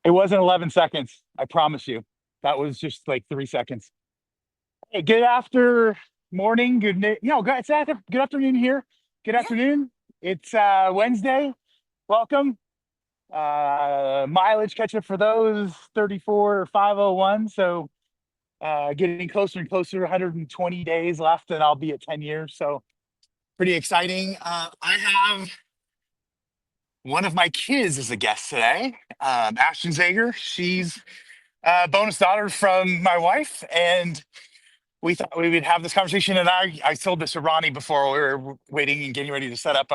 It wasn't 11 seconds. I promise you. That was just like 3 seconds. Hey, good after morning. Good night. It's good afternoon here. Good Yeah. afternoon. It's Wednesday. Welcome. Mileage catch up for those 34,501. So getting closer and closer, 120 days left, and I'll be at 10 years. So pretty exciting. I have one of my kids as a guest today, Ashton Zager. She's a bonus daughter from my wife, and we thought we would have this conversation. And I told this to Ronnie before we were waiting and getting ready to set up.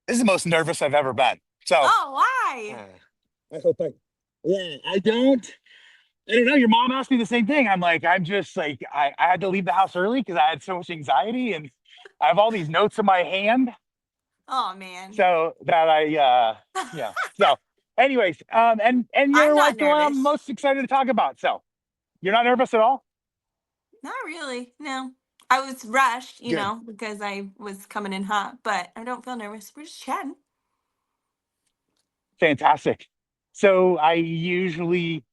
This is the most nervous I've ever been. So Oh, why? I hope yeah, I don't know. Your mom asked me the same thing. I'm like, I'm just like, I had to leave the house early because I had so much anxiety, and I have all these notes in my hand. Oh man. So that yeah. So anyways, and I'm you're not like the one I'm nervous. most excited to talk about. So you're not nervous at all? Not really. No. I was rushed, Good. because I was coming in hot, but I don't feel nervous. We're just chatting. Fantastic. So I usually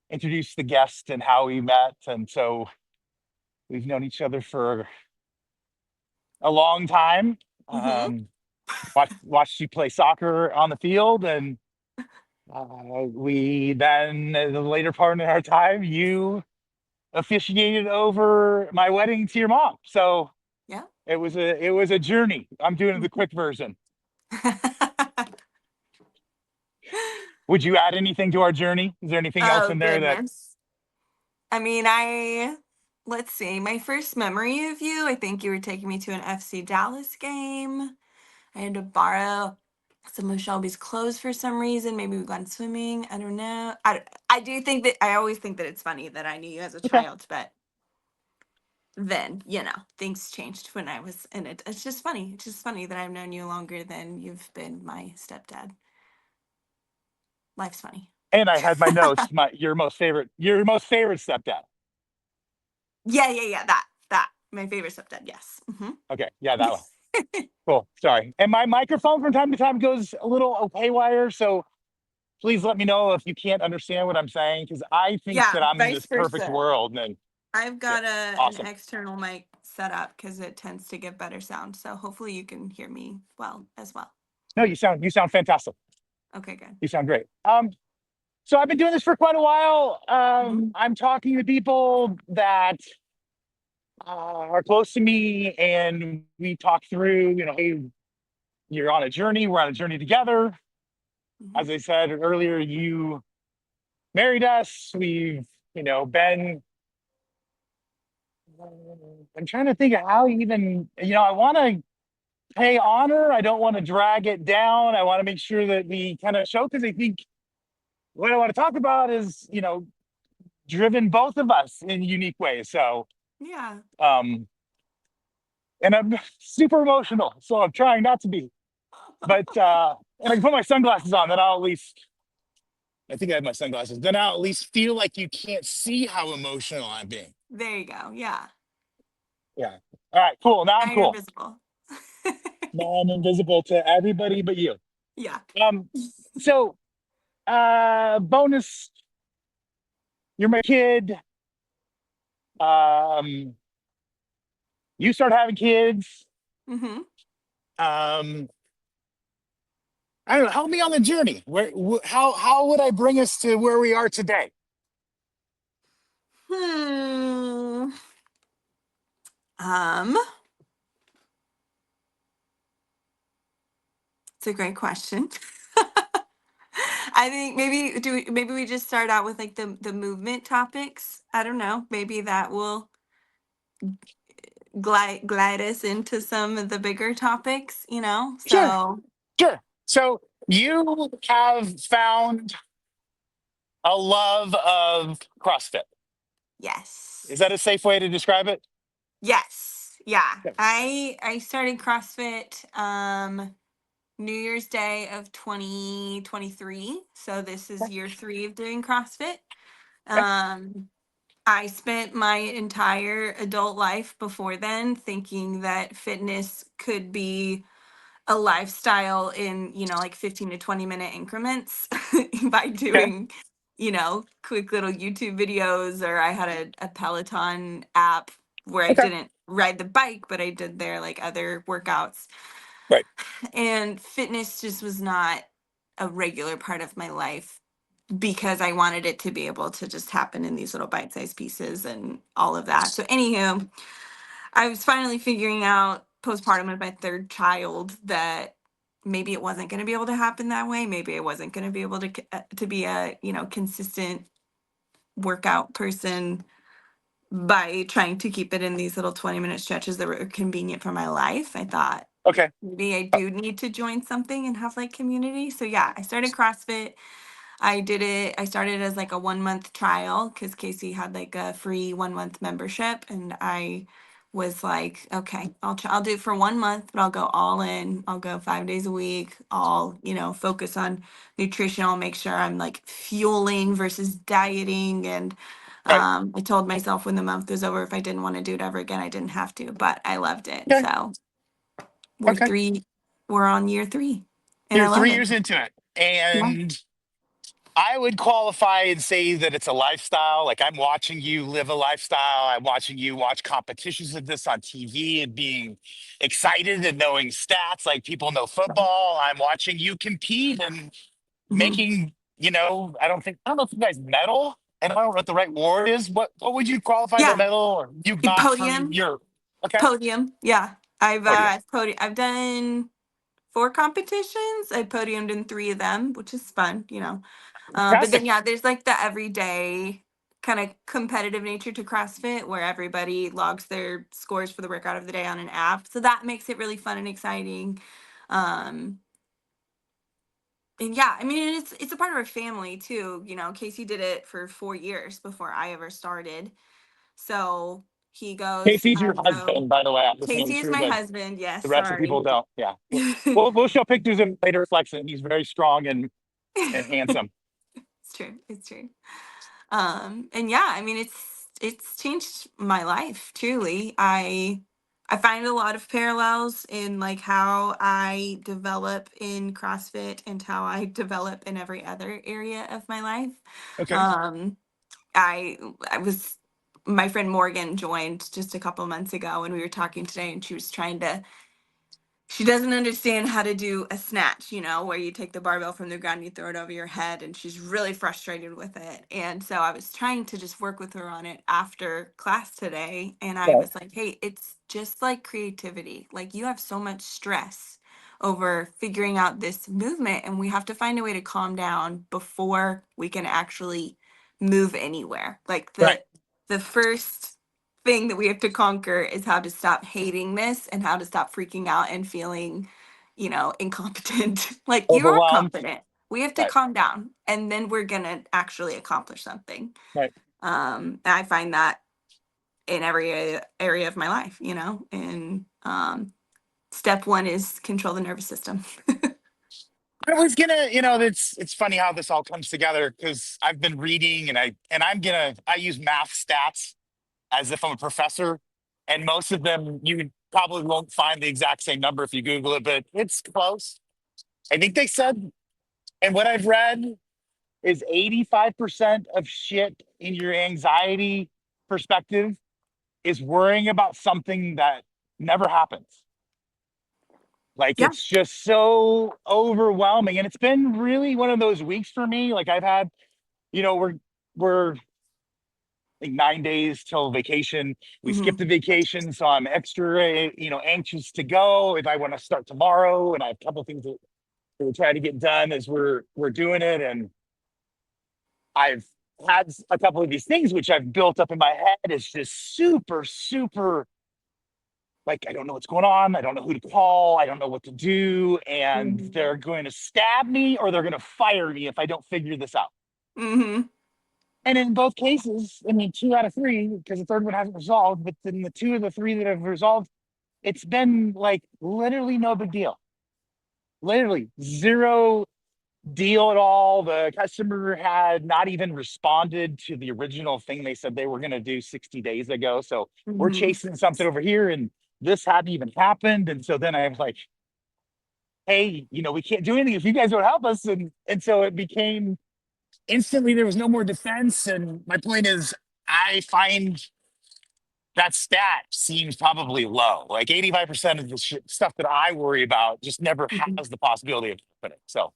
introduce the guest and how we met. And so we've known each other for a long time. Mm-hmm. Watched you play soccer on the field, and we then, in the later part in our time, you officiated over my wedding to your mom. So Yeah. it was a journey. I'm doing the quick version. Would you add anything to our journey? Is there anything else Oh in there that? goodness. I mean, let's see. My first memory of you, I think you were taking me to an FC Dallas game. I had to borrow some of Shelby's clothes for some reason. Maybe we gone swimming. I don't know. I do think that I always think that it's funny that I knew you as a Okay. child, but then, things changed when I was in it. It's just funny. It's just funny that I've known you longer than you've been my stepdad. Life's funny. And I had my notes. Your most favorite stepdad. Yeah. That. My favorite stepdad. Yes. Okay, yeah, that one. Hmm. Cool. Sorry. And my microphone from time to time goes a little haywire, so please let me know if you can't understand what I'm saying, because I think Yeah. that I'm in Vice this perfect versa. world. And I've yeah, got an awesome. external mic set up because it tends to give better sound. So hopefully you can hear me well as well. No, you sound fantastic. Okay, good. You sound great. So I've been doing this for quite a while. Mhm. I'm talking to people that are close to me, and we talk through, hey, you're on a journey. We're on a journey together. Mhm. As I said earlier, you married us. We've, been. I'm trying to think of how even, I want to pay honor. I don't want to drag it down. I want to make sure that we kind of show, because I think what I want to talk about is, driven both of us in unique ways. So, Yeah. um, and I'm super emotional, so I'm trying not to be. But and I can put my sunglasses on, then I'll at least. I think I have my sunglasses. Then I'll at least feel like you can't see how emotional I'm being. There you go. Yeah. Yeah. All right. Cool. Now I'm Now you're cool. invisible. Now I'm invisible to everybody but you. Yeah. Um. So, bonus. You're my kid. Um. You start having kids. Hmm. Um. I don't know. Help me on the journey. How would I bring us to where we are today? Hmm. Um, it's a great question. I think maybe we just start out with like the movement topics. I don't know. Maybe that will glide us into some of the bigger topics. Sure. So Sure. So you have found a love of CrossFit. yes. Is that a safe way to describe it? Yes. Yeah. Yeah. I started CrossFit New Year's Day of 2023. So this is year 3 of doing CrossFit. Okay. Um I spent my entire adult life before then thinking that fitness could be a lifestyle in, like 15 to 20-minute increments by Okay. doing, quick little YouTube videos, or I had a Peloton app where I Okay. didn't ride the bike, but I did their like other workouts. Right. And fitness just was not a regular part of my life because I wanted it to be able to just happen in these little bite-sized pieces and all of that. So anywho, I was finally figuring out postpartum with my third child that maybe it wasn't going to be able to happen that way. Maybe I wasn't going to be able to be a, consistent workout person by trying to keep it in these little 20-minute stretches that were convenient for my life. I thought Okay. maybe I do need to join something and have like community. So yeah, I started CrossFit. I started as like a 1 month trial because Casey had like a free 1 month membership. And I was like, okay, I'll do it for 1 month, but I'll go all in. I'll go 5 days a week. I'll, focus on nutrition. I'll make sure I'm like fueling versus dieting. And Right. I told myself when the month was over, if I didn't want to do it ever again, I didn't have to, but I loved it. Okay. So we're Okay. three, we're on year 3 and I You're love three it. years into it. Yeah. And I would qualify and say that it's a lifestyle. Like I'm watching you live a lifestyle. I'm watching you watch competitions of this on TV and being excited and knowing stats like people know football. I'm watching you compete and Mhm. making, I don't know if you guys medal. And I don't know what the right word is. What would you qualify the Yeah. medal or you got from Podium. your okay? Podium, yeah. Podium. I've done 4 competitions. I podiumed in 3 of them, which is fun, But then Fantastic. yeah, there's like the everyday kind of competitive nature to CrossFit where everybody logs their scores for the workout of the day on an app. So that makes it really fun and exciting. Um, and yeah, I mean it's a part of our family too. Casey did it for 4 years before I ever started. So he goes, Casey's I your go. husband, by the way. I'm just making Casey is sure my that husband. Yes, the rest of the sorry. people don't. Yeah. We'll show pictures of later reflection. He's very strong and handsome. It's true. It's true. And yeah, I mean it's changed my life truly. I find a lot of parallels in like how I develop in CrossFit and how I develop in every other area of my life. Okay. Um, I I was my friend Morgan joined just a couple months ago and we were talking today and she doesn't understand how to do a snatch, where you take the barbell from the ground, you throw it over your head, and she's really frustrated with it. And so I was trying to just work with her on it after class today. And I Right. was like, hey, it's just like creativity. Like you have so much stress over figuring out this movement, and we have to find a way to calm down before we can actually move anywhere. Like Right. the first thing that we have to conquer is how to stop hating this and how to stop freaking out and feeling, incompetent. Like you are Overwhelmed. competent. We have to Right. calm down and then we're going to actually accomplish something. Right. And I find that in every area of my life, and step 1 is control the nervous system. I was gonna, it's funny how this all comes together because I've been reading I use math stats as if I'm a professor, and most of them you probably won't find the exact same number if you Google it, but it's close. I think they said, and what I've read is 85% of shit in your anxiety perspective is worrying about something that never happens. Like Yeah. it's just so overwhelming. And it's been really one of those weeks for me. Like I've had, we're like 9 days till vacation. We Hmm. skipped the vacation, so I'm extra, anxious to go if I want to start tomorrow. And I have a couple things that we're trying to get done as we're doing it. And I've had a couple of these things which I've built up in my head. It's just super, super like I don't know what's going on. I don't know who to call. I don't know what to do. And Hmm. they're going to stab me or they're going to fire me if I don't figure this out. Hmm. And in both cases, I mean, 2 out of 3, because the third one hasn't resolved, but in the 2 of the 3 that have resolved, it's been like literally no big deal. Literally zero deal at all. The customer had not even responded to the original thing they said they were going to do 60 days ago. So we're Hmm. chasing something over here and this hadn't even happened. And so then I was like, hey, we can't do anything if you guys don't help us. And so it became instantly there was no more defense. And my point is, I find that stat seems probably low. Like 85% of the stuff that I worry about just never Mhm. has the possibility of happening. So,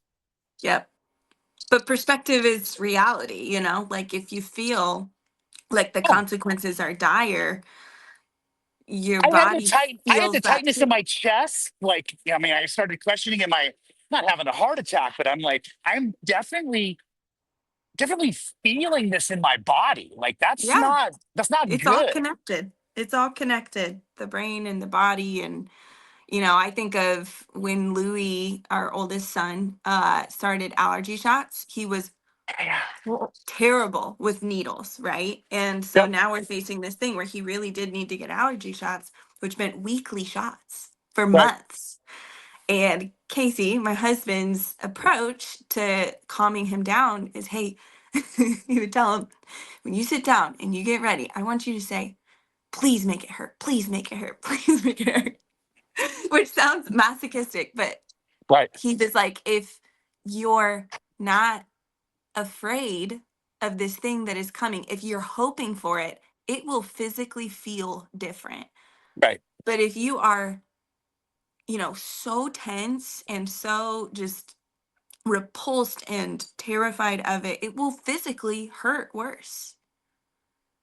Yep. But perspective is reality, like if you feel like the oh, consequences are dire, your I body had the feels that tightness in too. my chest. Like, I mean, I started questioning, am I not having a heart attack? But I'm like, I'm definitely feeling this in my body. Like Yeah, that's not it's all good. connected. It's all connected, the brain and the body. And, I think of when Louis, our oldest son, started allergy shots. He was Yeah. terrible with needles, right? And so Yep. now we're facing this thing where he really did need to get allergy shots, which meant weekly shots for Right. months. And Casey, my husband's approach to calming him down is, hey, he would tell him, when you sit down and you get ready, I want you to say, please make it hurt. Please make it hurt. Please make it hurt. Which sounds masochistic, but Right. he was like, if you're not afraid of this thing that is coming, if you're hoping for it, it will physically feel different. Right. But if you are, so tense and so just repulsed and terrified of it, it will physically hurt worse.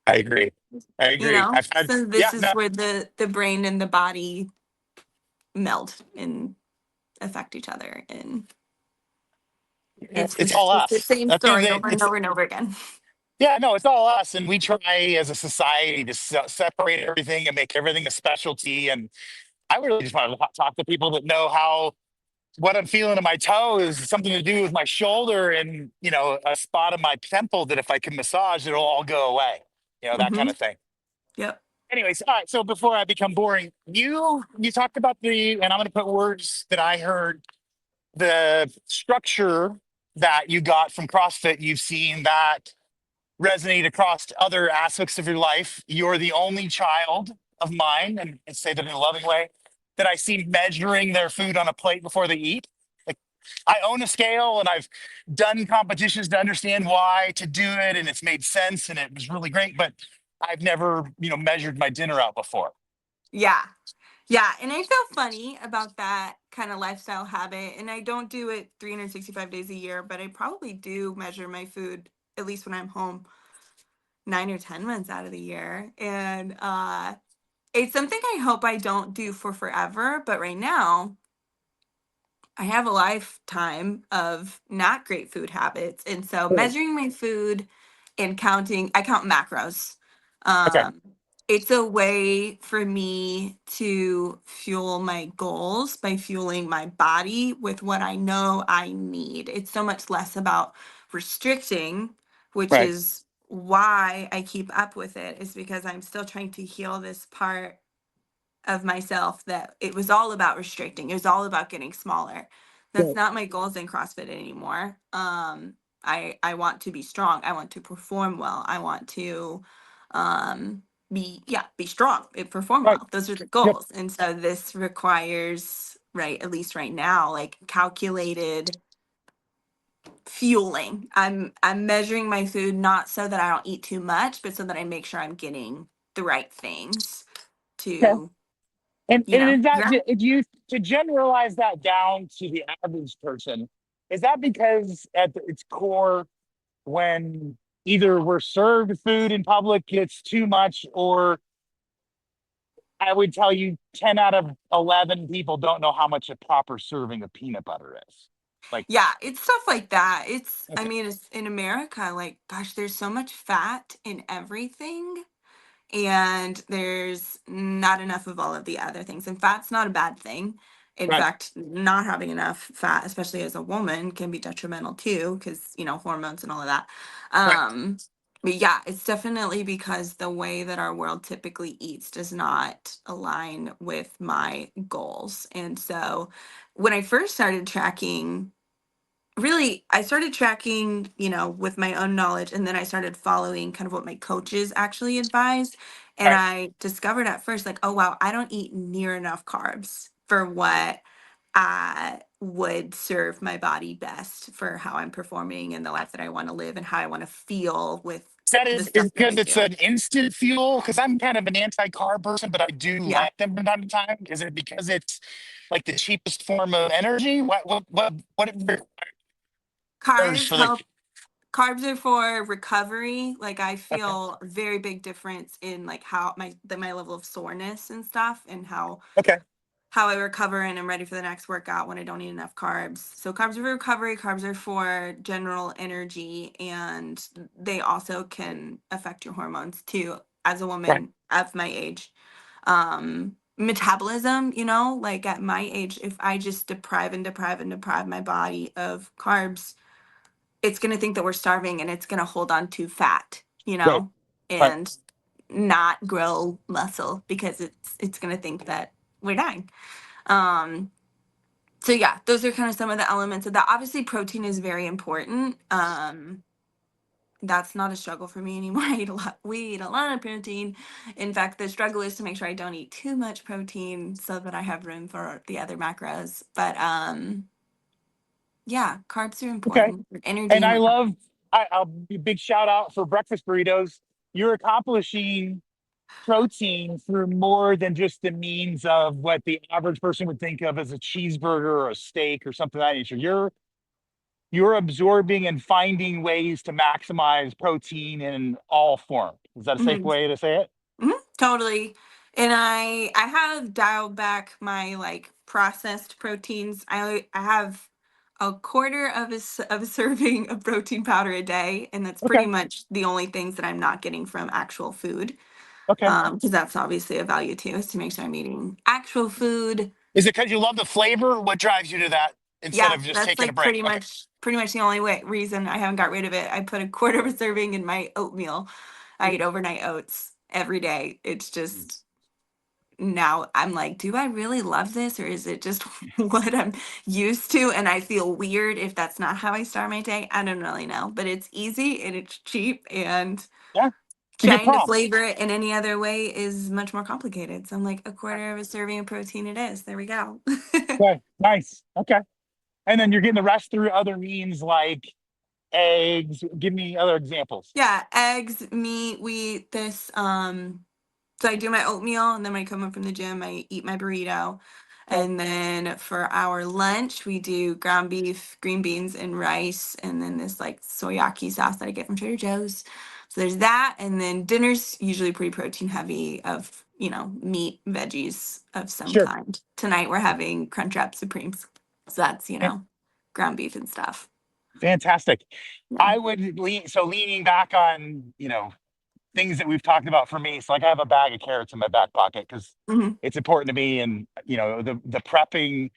I agree. I agree. I've had, So yeah, this is no, where the brain and the body meld and affect each other, and it's it's just all it's the us. same At the end of story the day, over and over and over again. yeah, no, it's all us. And we try as a society to separate everything and make everything a specialty. And I really just want to talk to people that know how what I'm feeling in my toe is something to do with my shoulder and, a spot of my temple that if I can massage, it'll all go away, that kind Hmm. of thing. Yep. Anyways, all right. So before I become boring, you talked about and I'm going to put words that I heard, the structure that you got from CrossFit. You've seen that resonate across other aspects of your life. You're the only child of mine, and I say that in a loving way, that I see measuring their food on a plate before they eat. Like, I own a scale and I've done competitions to understand why to do it, and it's made sense and it was really great, but I've never, measured my dinner out before. Yeah. Yeah, and I feel funny about that kind of lifestyle habit, and I don't do it 365 days a year, but I probably do measure my food at least when I'm home 9 or 10 months out of the year. And it's something I hope I don't do for forever, but right now I have a lifetime of not great food habits. And so Right. measuring my food and I count macros. Okay. Um, it's a way for me to fuel my goals by fueling my body with what I know I need. It's so much less about restricting, which Right. is why I keep up with it, is because I'm still trying to heal this part of myself that it was all about restricting. It was all about getting smaller. That's Right. not my goals in CrossFit anymore. I want to be strong. I want to perform well. I want to be strong and perform Right. well. Those are the Yep. goals. And so this requires, right, at least right now, like calculated fueling. I'm measuring my food not so that I don't eat too much, but so that I make sure I'm getting the right things Okay. to, And is that, yeah. if you to generalize that down to the average person, is that because at its core, when either we're served food in public, it's too much, or I would tell you 10 out of 11 people don't know how much a proper serving of peanut butter is. Like, Yeah, it's stuff like that. I okay, mean, it's in America, like, gosh, there's so much fat in everything, and there's not enough of all of the other things. And fat's not a bad thing. In right, fact, not having enough fat, especially as a woman, can be detrimental too, because, hormones and all of that. right, Um, but yeah, it's definitely because the way that our world typically eats does not align with my goals. And so when I first started tracking, really I started tracking, with my own knowledge, and then I started following kind of what my coaches actually advised. And right, I discovered at first, like, oh wow, I don't eat near enough carbs for what would serve my body best for how I'm performing and the life that I want to live and how I want to feel with That the is stuff that I because it's do. an instant fuel. Because I'm kind of an anti-carb person, but I do Yeah. like them from time to time. Is it because it's like the cheapest form of energy? What it requires Carbs for like? help. Carbs are for recovery. Like I Okay, feel a very big difference in like how my level of soreness and stuff and okay, how I recover and I'm ready for the next workout when I don't eat enough carbs. So carbs are for recovery, carbs are for general energy, and they also can affect your hormones too as a right, woman of my age. Metabolism, like at my age, if I just deprive my body of carbs, it's going to think that we're starving and it's going to hold on to fat, right, right. and not grow muscle because it's going to think that we're dying. Um, so yeah, those are kind of some of the elements of that. Obviously, protein is very important. That's not a struggle for me anymore. We eat a lot of protein. In fact, the struggle is to make sure I don't eat too much protein so that I have room for the other macros. But yeah, carbs are Okay. important for energy And and I recovery. love, I'll be big shout out for breakfast burritos. You're accomplishing protein through more than just the means of what the average person would think of as a cheeseburger or a steak or something of that nature. You're absorbing and finding ways to maximize protein in all forms. Is that a safe way to say it? Totally. And I have dialed back my like processed proteins. I have a quarter of a serving of protein powder a day, and that's Okay. pretty much the only things that I'm not getting from actual food. Okay. Because that's obviously a value too, is to make sure I'm eating actual food. Is it because you love the flavor? What drives you to that instead Yeah, of just that's taking a like break? Okay. pretty much the only reason I haven't got rid of it. I put a quarter of a serving in my oatmeal. I eat overnight oats every day. It's just now I'm like, do I really love this or is it just what I'm used to? And I feel weird if that's not how I start my day. I don't really know, but it's easy and it's cheap, and Yeah. It's a good trying to prompt. flavor it in any other way is much more complicated. So I'm like, a quarter of a serving of protein it is. There we go. Okay. Nice. Okay. And then you're getting the rest through other means like eggs. Give me other examples. Yeah, eggs, meat, wheat, this so I do my oatmeal, and then when I come home from the gym, I eat my burrito. Okay. And then for our lunch, we do ground beef, green beans, and rice, and then this like soyaki sauce that I get from Trader Joe's. So there's that. And then dinner's usually pretty protein heavy of, meat, veggies of some Sure. kind. Tonight we're having Crunchwrap Supremes. So that's, Fan- ground beef and stuff. Fantastic. Yeah. I would leaning back on, things that we've talked about for me. So like I have a bag of carrots in my back pocket because Hmm. it's important to me. And the prepping,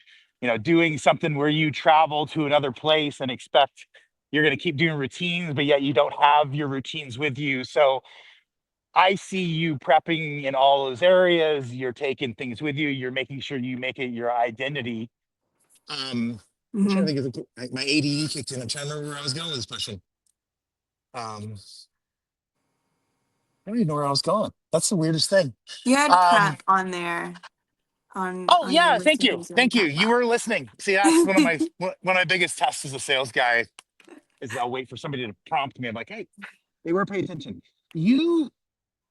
doing something where you travel to another place and expect you're going to keep doing routines, but yet you don't have your routines with you. So I see you prepping in all those areas. You're taking things with you. You're making sure you make it your identity. I'm trying Hmm. to think of my ADE kicked in. I'm trying to remember where I was going with this question. Um, I don't even know where I was going. That's the weirdest thing. You had Um, prep on there on oh your yeah, list thank of you, things you want thank to you. talk You about. were listening. See, that's one of my biggest tests as a sales guy is I'll wait for somebody to prompt me. I'm like, hey, they were paying attention. You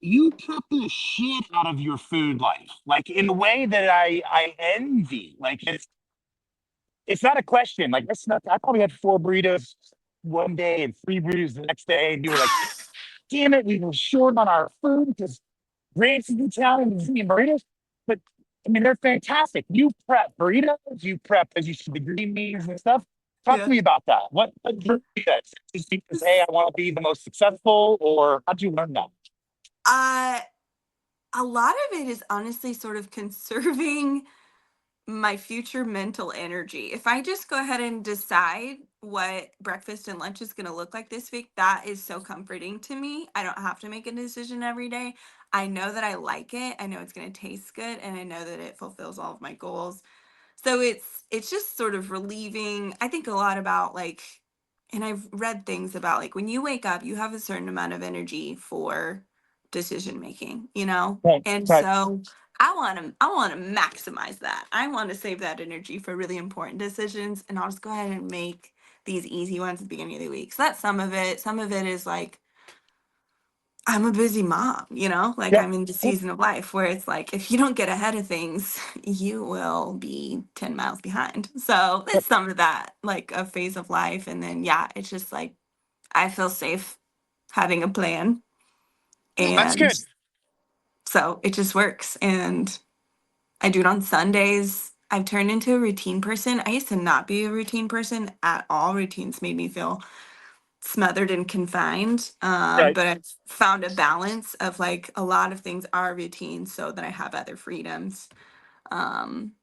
you prep the shit out of your food life, like in a way that I envy. Like it's not a question. Like that's not. I probably had 4 burritos one day and 3 burritos the next day, and you were like, damn it, we were short on our food because Ransom's Italian and Zini burritos. But I mean, they're fantastic. You prep burritos, you prep, as you said, the green beans and stuff. Talk to Yeah. me about that. What drew you to that? Just because, hey, I want to be the most successful, or how'd you learn that? Uh, a lot of it is honestly sort of conserving my future mental energy. If I just go ahead and decide what breakfast and lunch is going to look like this week, that is so comforting to me. I don't have to make a decision every day. I know that I like it. I know it's going to taste good, and I know that it fulfills all of my goals. So it's just sort of relieving. I think a lot about like, and I've read things about like when you wake up, you have a certain amount of energy for decision making, Right, And right. so I want to maximize that. I want to save that energy for really important decisions, and I'll just go ahead and make these easy ones at the beginning of the week. So that's some of it. Some of it is like I'm a busy mom, like Yep. I'm in the season of life where it's like if you don't get ahead of things, you will be 10 miles behind. So Yep. it's some of that, like a phase of life. And then, yeah, it's just like I feel safe having a plan. Well, that's And good. so it just works. And I do it on Sundays. I've turned into a routine person. I used to not be a routine person at all. Routines made me feel smothered and confined. Right. But I've found a balance of like a lot of things are routine so that I have other freedoms. Um,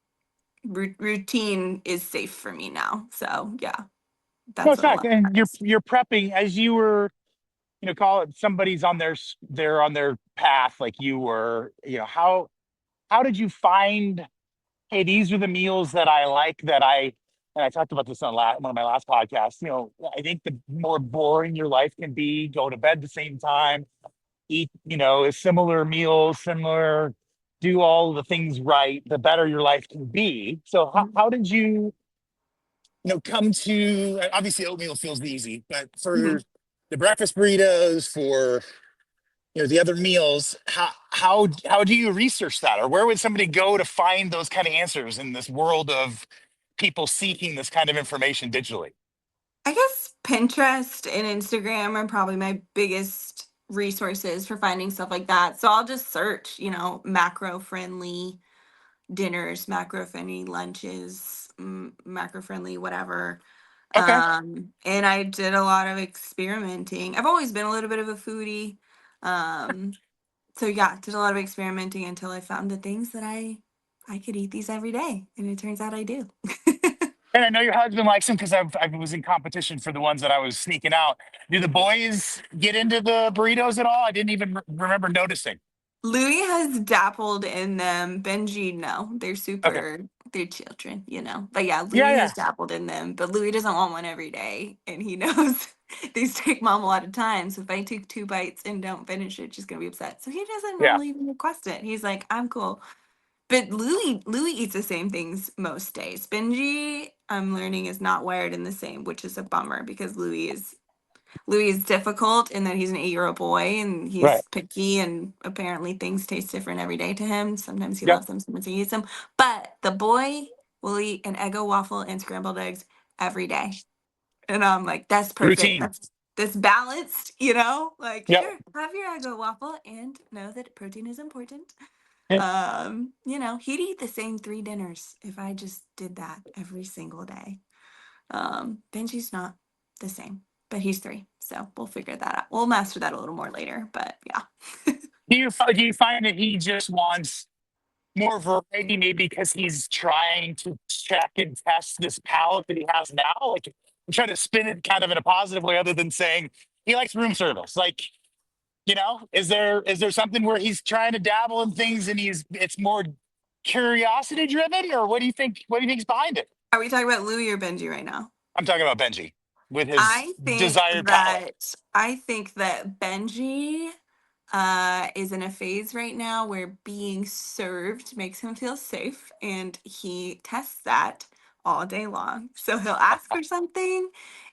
routine is safe for me now. So yeah, No, that's it's what a not. lot of And that you're is. you're prepping as you were, call it somebody's on they're on their path like you were. How did you find, hey, these are the meals that I like that and I talked about this on one of my last podcasts. I think the more boring your life can be, go to bed the same time, eat, a similar meals, similar, do all the things right, the better your life can be. So how did you, come to, obviously oatmeal feels easy, but Mhm. for the breakfast burritos, for the other meals, how do you research that, or where would somebody go to find those kind of answers in this world of people seeking this kind of information digitally? I guess Pinterest and Instagram are probably my biggest resources for finding stuff like that. So I'll just search, macro friendly dinners, macro friendly lunches, macro friendly whatever. Okay. And I did a lot of experimenting. I've always been a little bit of a foodie. Um, so yeah, did a lot of experimenting until I found the things that I could eat these every day, and it turns out I do. And I know your husband likes them because I was in competition for the ones that I was sneaking out. Do the boys get into the burritos at all? I didn't even remember noticing. Louis has dabbled in them. Benji, no, Okay. they're children, But yeah, Yeah, Louis has yeah, dabbled in them, but Louis doesn't want one every day, and he knows these take mom a lot of time. So if I take 2 bites and don't finish it, she's gonna be upset. So he doesn't yeah. really even request it. He's like, I'm cool. But Louis eats the same things most days. Benji, I'm learning, is not wired in the same, which is a bummer because Louis is difficult in that he's an 8-year-old boy and Right. he's picky and apparently things taste different every day to him. Sometimes he Yep. loves them, sometimes he hates them. But the boy will eat an Eggo waffle and scrambled eggs every day. And I'm like, that's perfect. Routine. That's balanced, Like, Yep. sure, have your Eggo waffle and know that protein is important. Yeah. He'd eat the same 3 dinners if I just did that every single day. Benji's not the same, but he's 3, so we'll figure that out. We'll master that a little more later, but yeah. Do you find that he just wants more variety, maybe because he's trying to check and test this palette that he has now? Like, I'm trying to spin it kind of in a positive way, other than saying he likes room service. Like, is there something where he's trying to dabble in things and it's more curiosity driven, or what do you think? What do you think's behind it? Are we talking about Louie or Benji right now? I'm talking about Benji with his I think desired palette. that I think that Benji is in a phase right now where being served makes him feel safe, and he tests that all day long. So he'll ask for something,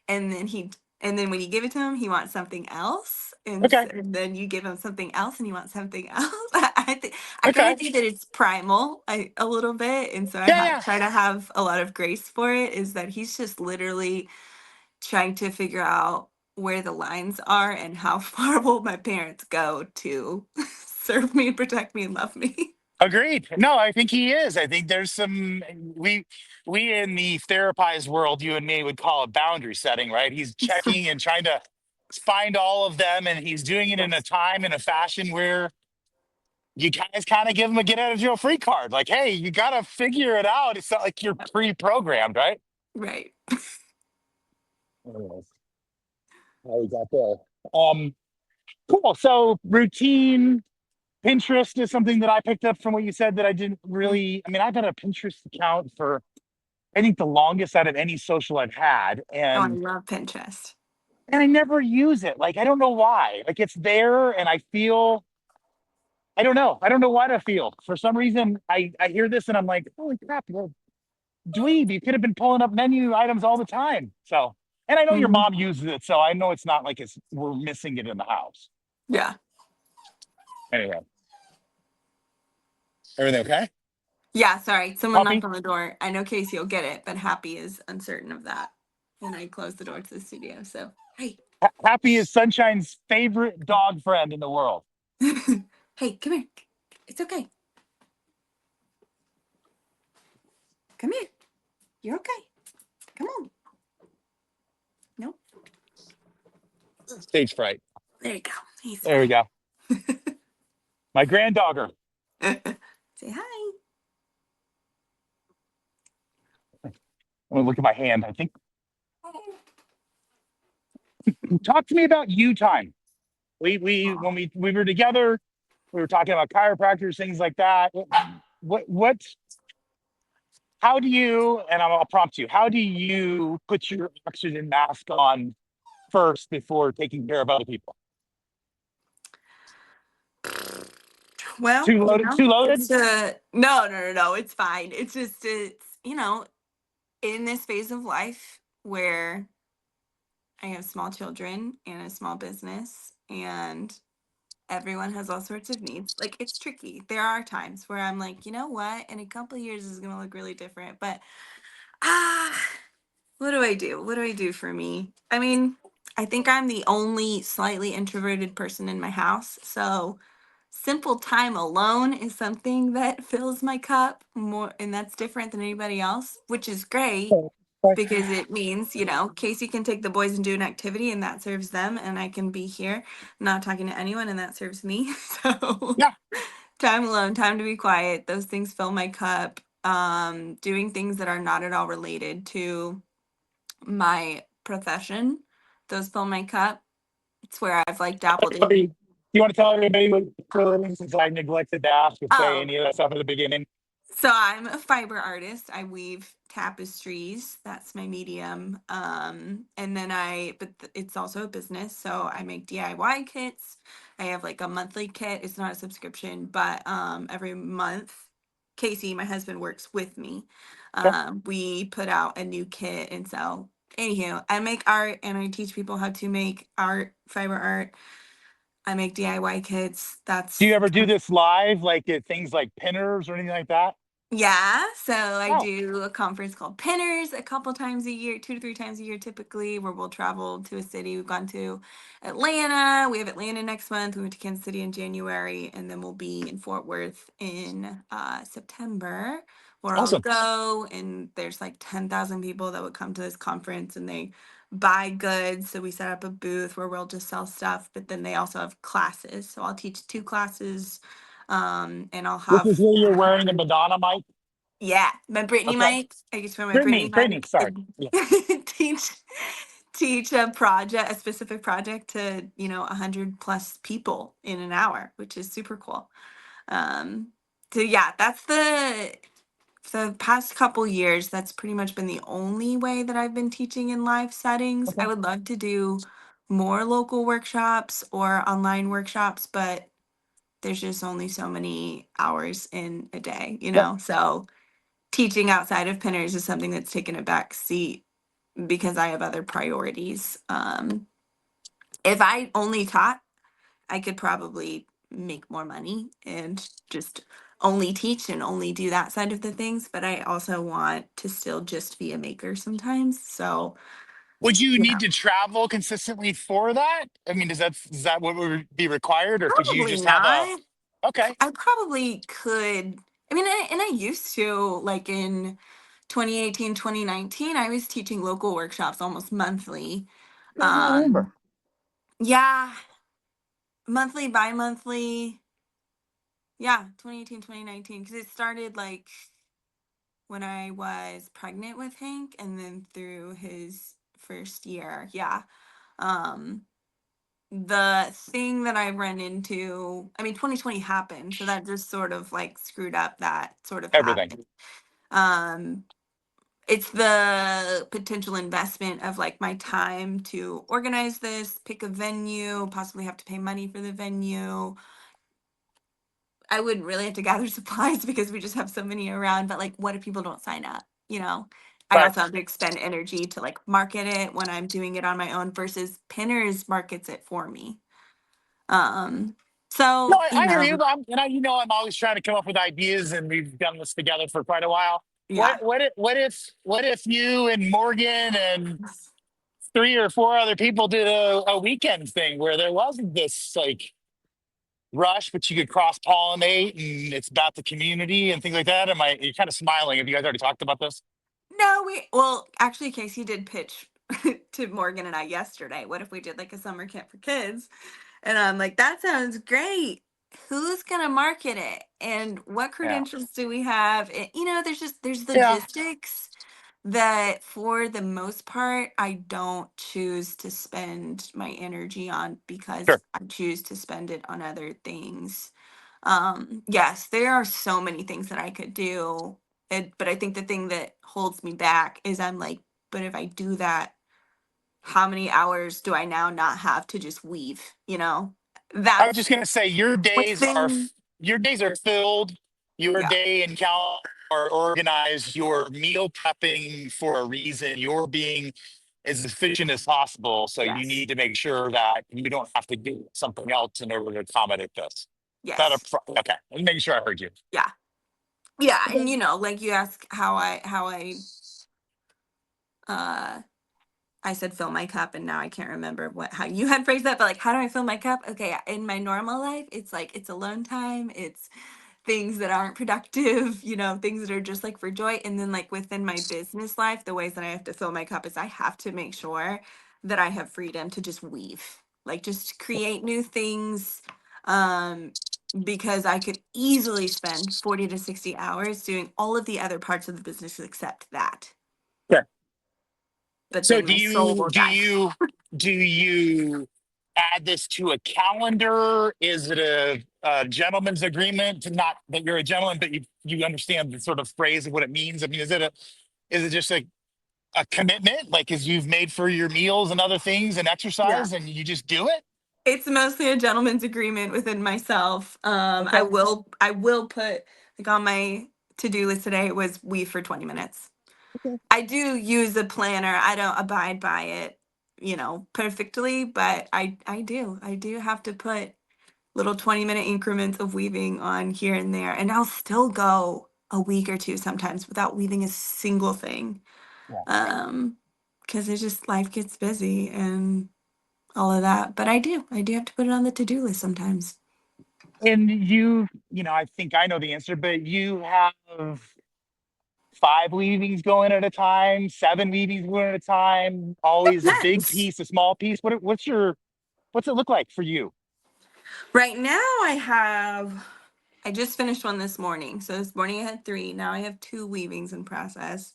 and then when you give it to him, he wants something else, Okay. and then you give him something else, and he wants something else. I kind Okay. of think that it's primal a little bit, and so Yeah. Yeah. try to have a lot of grace for it. Is that he's just literally trying to figure out where the lines are and how far will my parents go to serve me, protect me, and love me. Agreed. No, I think he is. I think there's some we in the therapized world, you and me would call it boundary setting, right? He's checking and trying to find all of them, and he's doing it in a Yes. time and a fashion where you guys kind of give him a get out of jail free card. Like, hey, you got to figure it out. It's not like you're Yep. pre-programmed, right? Right. Anyways, how we got there. Um, cool. So routine Pinterest is something that I picked up from what you said that I didn't Mm. really. I mean, I've had a Pinterest account for I think the longest out of any social I've had, Oh, I and love Pinterest. I never use it. Like, I don't know why. Like, it's there, and I feel I don't know. I don't know what I feel. For some reason, I hear this and I'm like, holy crap, you're a dweeb. You could have been pulling up menu items all the time. So, and I know your Mhm. mom uses it, so I know it's not like we're missing it in the house. Yeah. Anyway, everything okay? Yeah, sorry. Someone knocked Puppy? on the door. I know Casey will get it, but Happy is uncertain of that. And I closed the door to the studio. So, hey. Happy is Sunshine's favorite dog friend in the world. Hey, come here. It's okay. Come here. You're okay. Come on. Nope. Stage fright. There you go. He's There we fine. go. My granddogger. Say hi. I'm gonna look at my hand. I think. Talk to me about you time. We when we were together, we were talking about chiropractors, things like that. What how do you, and I'll prompt you, how do you put your oxygen mask on first before taking care of other people? Well, Too loaded, too loaded? it's no. It's fine. It's just in this phase of life where I have small children and a small business and everyone has all sorts of needs. Like it's tricky. There are times where I'm like, you know what? In a couple of years this is gonna look really different. But ah, what do I do? What do I do for me? I mean, I think I'm the only slightly introverted person in my house. So simple time alone is something that fills my cup more, and that's different than anybody else, which is great because it means, Casey can take the boys and do an activity and that serves them, and I can be here not talking to anyone and that serves me. So Yeah. time alone, time to be quiet, those things fill my cup. Doing things that are not at all related to my profession, those fill my cup. It's where I've like dabbled in. Do you want to tell everybody what since I neglected to ask and say Oh, any of that stuff at the beginning? so I'm a fiber artist. I weave tapestries. That's my medium. And then it's also a business. So I make DIY kits. I have like a monthly kit. It's not a subscription, but every month, Casey, my husband, works with me. Okay. We put out a new kit. And so, anywho, I make art and I teach people how to make art, fiber art. I make DIY kits. Do you That's ever do this live, like at things like pinners or anything like that? Yeah, so I Oh, do a conference called Pinners a couple times a year, 2 to 3 times a year typically, where we'll travel to a city. We've gone to Atlanta. We have Atlanta next month. We went to Kansas City in January, and then we'll be in Fort Worth in September, where I'll awesome. go. And there's like 10,000 people that would come to this conference, and they buy goods. So we set up a booth where we'll just sell stuff, but then they also have classes. So I'll teach 2 classes, and I'll This is have where you're wearing the Madonna mic. yeah, my Brittany Okay. mic. I just wear my Brittany Brittany, mic sorry. and Yeah. teach teach a specific project to 100 plus people in an hour, which is super cool. So yeah, that's the past couple years. That's pretty much been the only way that I've been teaching in live settings. I Okay. would love to do more local workshops or online workshops, but there's just only so many hours in a day, Yep. so teaching outside of pinners is something that's taken a back seat because I have other priorities. If I only taught, I could probably make more money and just only teach and only do that side of the things. But I also want to still just be a maker sometimes. So, Would you yeah, need to travel consistently for that? I mean, is that what would be required, or could you probably just have a? not. Okay. I probably could. I mean, I used to, like in 2018, 2019, I was teaching local workshops almost monthly. I don't Um, remember. yeah, monthly, bi-monthly. Yeah, 2018, 2019. Because it started like when I was pregnant with Hank and then through his first year. Yeah. Um, the thing that I ran into, I mean, 2020 happened, so that just sort of like screwed up that sort of Everything. habit. Um, it's the potential investment of like my time to organize this, pick a venue, possibly have to pay money for the venue, I wouldn't really have to gather supplies because we just have so many around. But like, what if people don't sign up? You know, I But also have to expend energy to like market it when I'm doing it on my own versus Pinners markets it for me. Um, no, so you I hear you. know, I'm always trying to come up with ideas, and we've done this together for quite a while. yeah. What if you and Morgan and three or four other people did a weekend thing where there wasn't this like rush, but you could cross pollinate and it's about the community and things like that? You're kind of smiling. Have you guys already talked about this? No, well, actually, Casey did pitch to Morgan and I yesterday. What if we did like a summer camp for kids? And I'm like, that sounds great. Who's gonna market it? And what Yeah. credentials do we have? You know, there's Yeah. logistics that for the most part I don't choose to spend my energy on Sure. because I choose to spend it on other things. Yes, there are so many things that I could do. But I think the thing that holds me back is I'm like, but if I do that, how many hours do I now not have to just weave? You know, I was just that's gonna say what's been, your days are filled. Your yeah, day and calendar are organized. You're meal prepping for a reason. You're being as efficient as possible. So you yes, need to make sure that you don't have to do something else in order to accommodate this. yes, Okay. I'm making sure I heard you. yeah, yeah. And Okay. you know, like you ask uh I said fill my cup and now I can't remember how you had phrased that, but like how do I fill my cup? Okay, in my normal life, it's like it's alone time, it's things that aren't productive, you know, things that are just like for joy. And then like within my business life, the ways that I have to fill my cup is I have to make sure that I have freedom to just weave, like just create new things. Um because I could easily spend 40 to 60 hours doing all of the other parts of the business except that. But So then my soul will die. do you add this to a calendar? Is it a gentleman's agreement to not that you're a gentleman, but you understand the sort of phrase of what it means? I mean, is it just a commitment, like as you've made for your meals and other things and Yeah. exercise, and you just do it? It's mostly a gentleman's agreement within myself. Okay. I will put like on my to-do list today was weave for 20 minutes. Okay. I do use a planner. I don't abide by it, you know, perfectly, but I do have to put little 20-minute increments of weaving on here and there. And I'll still go a week or two sometimes without weaving a single thing. Yeah. Um, because it's just life gets busy and all of that. But I do have to put it on the to-do list sometimes. And I think I know the answer, but you have five weavings going at a time, seven weavings going at a time, always a big Depends. piece, a small piece. What's it look like for you? Right now I just finished one this morning. So this morning I had three. Now I have two weavings in process.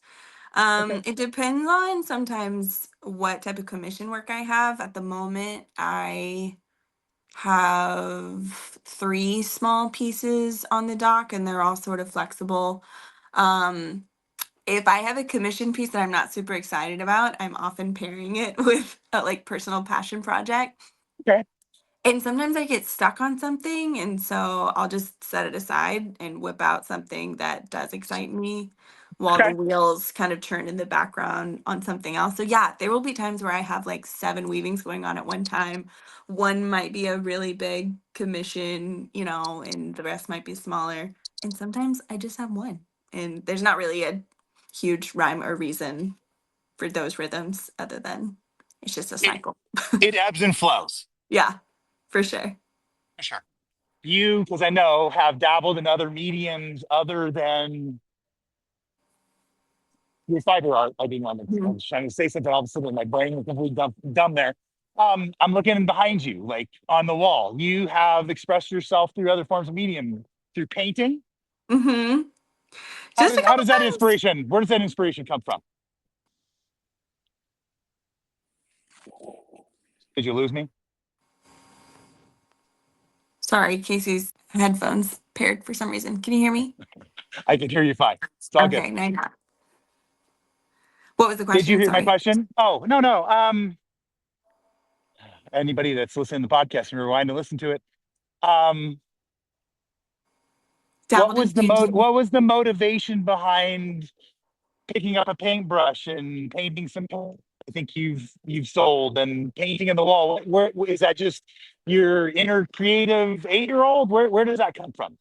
Okay. It depends on sometimes what type of commission work I have. At the moment, I have three small pieces on the dock and they're all sort of flexible. Um, if I have a commission piece that I'm not super excited about, I'm often pairing it with a like personal passion project. Okay. And sometimes I get stuck on something, and so I'll just set it aside and whip out something that does excite me while the Okay. wheels kind of turn in the background on something else. So yeah, there will be times where I have like seven weavings going on at one time. One might be a really big commission, you know, and the rest might be smaller. And sometimes I just have one. And there's not really a huge rhyme or reason for those rhythms other than it's just a It cycle. it ebbs and flows. Yeah, for sure. For sure. You, because I know, have dabbled in other mediums other than your fiber art. I was trying to say something, all of a sudden my brain was completely dumb there. I'm looking behind you, like on the wall. You have expressed yourself through other forms of medium, through painting. Mm-hmm. Just a How couple does that times. inspiration, where does that inspiration come from? Did you lose me? Sorry, Casey's headphones paired for some reason. Can you hear me? I can hear you fine. It's all good. Okay, now you're not. What was the Did you question? hear my Sorry. question? Oh, no, no. Anybody that's listening to the podcast and rewind to listen to it. Um, Dabbled in painting. what was the motivation behind picking up a paintbrush and painting some I think you've sold and painting on the wall? Where is that just your inner creative 8-year-old? Where does that come from?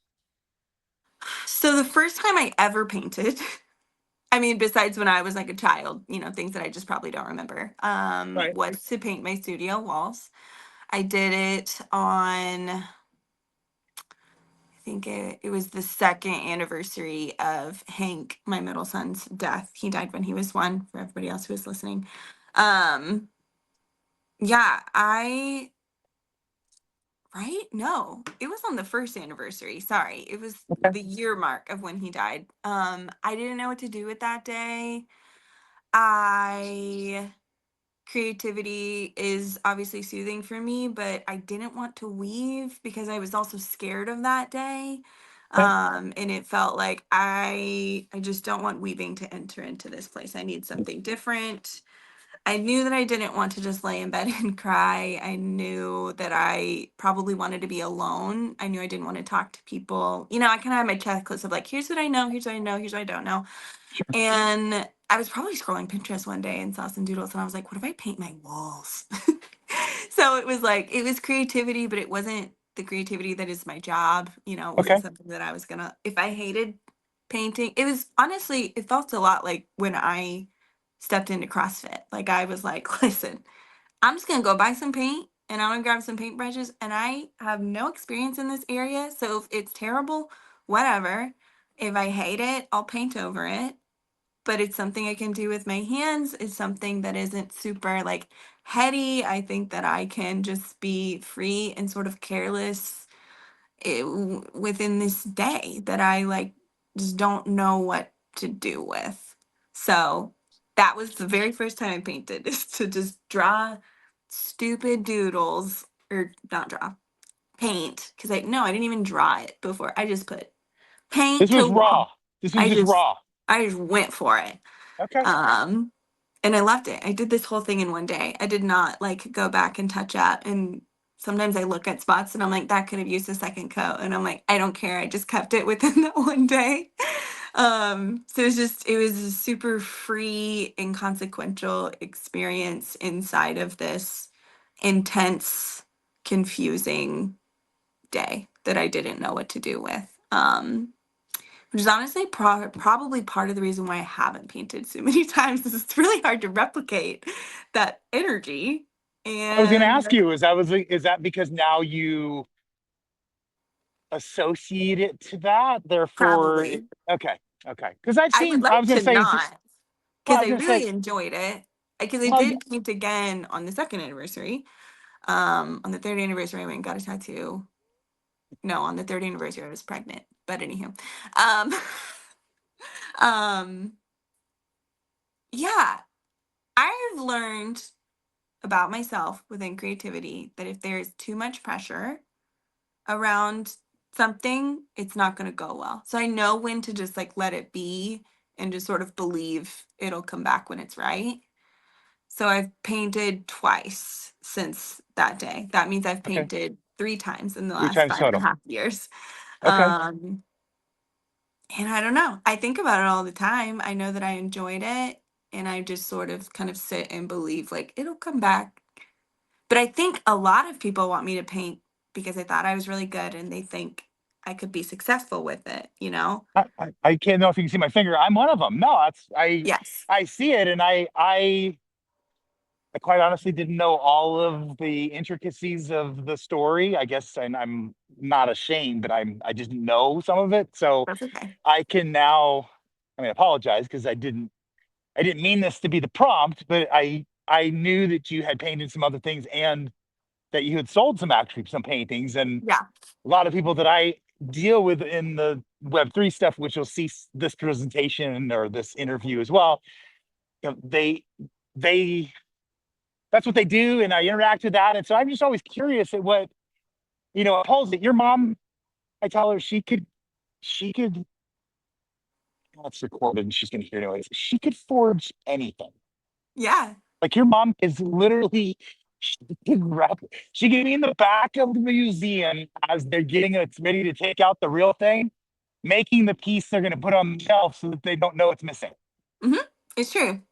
So the first time I ever painted, I mean, besides when I was like a child, things that I just probably don't remember, Right. was to paint my studio walls. I did it on, I think it was the second anniversary of Hank, my middle son's death. He died when he was 1, for everybody else who was listening. Um, yeah, right? No, it was on the first anniversary. Sorry. It was Okay. the year mark of when he died. I didn't know what to do with that day. I Creativity is obviously soothing for me, but I didn't want to weave because I was also scared of that day. Okay. And it felt like I just don't want weaving to enter into this place. I need something different. I knew that I didn't want to just lay in bed and cry. I knew that I probably wanted to be alone. I knew I didn't want to talk to people. I kind of had my checklist of like, here's what I know, here's what I know, here's what I don't know. Sure. And I was probably scrolling Pinterest one day and saw some doodles, and I was like, what if I paint my walls? So it was like, it was creativity, but it wasn't the creativity that is my job. It wasn't Okay. something that I was gonna, if I hated painting, it was honestly, it felt a lot like when I stepped into CrossFit. Like I was like, listen, I'm just gonna go buy some paint and I'm gonna grab some paintbrushes, and I have no experience in this area. So if it's terrible, whatever. If I hate it, I'll paint over it, but it's something I can do with my hands. It's something that isn't super like heady. I think that I can just be free and sort of careless within this day that I like just don't know what to do with. So that was the very first time I painted, is to just draw stupid doodles, or not draw, paint, because I didn't even draw it before. I just put paint This to was wall. raw. This was I just just raw. I just went for it. Okay. Um, and I loved it. I did this whole thing in one day. I did not like go back and touch up. And sometimes I look at spots and I'm like, that could have used a second coat. And I'm like, I don't care. I just kept it within that one day. So it was a super free, inconsequential experience inside of this intense, confusing day that I didn't know what to do with. Which is honestly probably part of the reason why I haven't painted so many times, is it's really hard to replicate that energy. I was going to And ask you, is that because now you associate it to that? Therefore, probably okay. Okay. Because I would I like was going to to say, not, well, I because was I going to say, really enjoyed it. Because I well, did paint again on the second anniversary. On the third anniversary, I went and got a tattoo. No, on the third anniversary, I was pregnant. But anywho, um, um, yeah, I've learned about myself within creativity that if there's too much pressure around something, it's not going to go well. So I know when to just like let it be and just sort of believe it'll come back when it's right. So I've painted twice since that day. That means I've okay. painted 3 times in the Three last times five and a total. half years. Okay. Um, and I don't know. I think about it all the time. I know that I enjoyed it. And I just sort of kind of sit and believe like it'll come back. But I think a lot of people want me to paint because they thought I was really good and they think I could be successful with it? I can't know if you can see my finger. I'm one of them. No, Yes. I see it, and I quite honestly didn't know all of the intricacies of the story. I guess, and I'm not ashamed, but I just didn't know some of it. So That's okay. I can now, I mean, apologize because I didn't mean this to be the prompt, but I knew that you had painted some other things and that you had sold some paintings, and Yeah. a lot of people that I deal with in the Web3 stuff, which you'll see this presentation or this interview as well, they that's what they do, and I interact with that, and so I'm just always curious at what pulls it. Your mom, I tell her she could. Well, it's recorded, and she's going to hear it anyways. She could forge anything. Yeah. Like your mom is literally, she she could be in the back of the museum as they're getting it ready to take out the real thing, making the piece they're going to put on the shelf so that they don't know it's missing. It's true.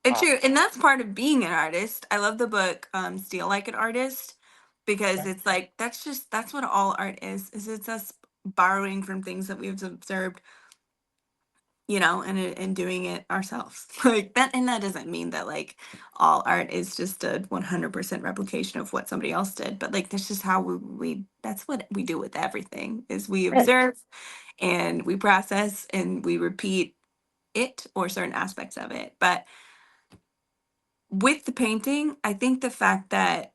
It's Wow. true. And that's part of being an artist. I love the book, Steal Like an Artist, because Okay. it's like, that's what all art is it's us borrowing from things that we've observed, and doing it ourselves. Like that, and that doesn't mean that like all art is just a 100% replication of what somebody else did, but like that's just how we that's what we do with everything is we Right. observe and we process and we repeat it or certain aspects of it. But with the painting, I think the fact that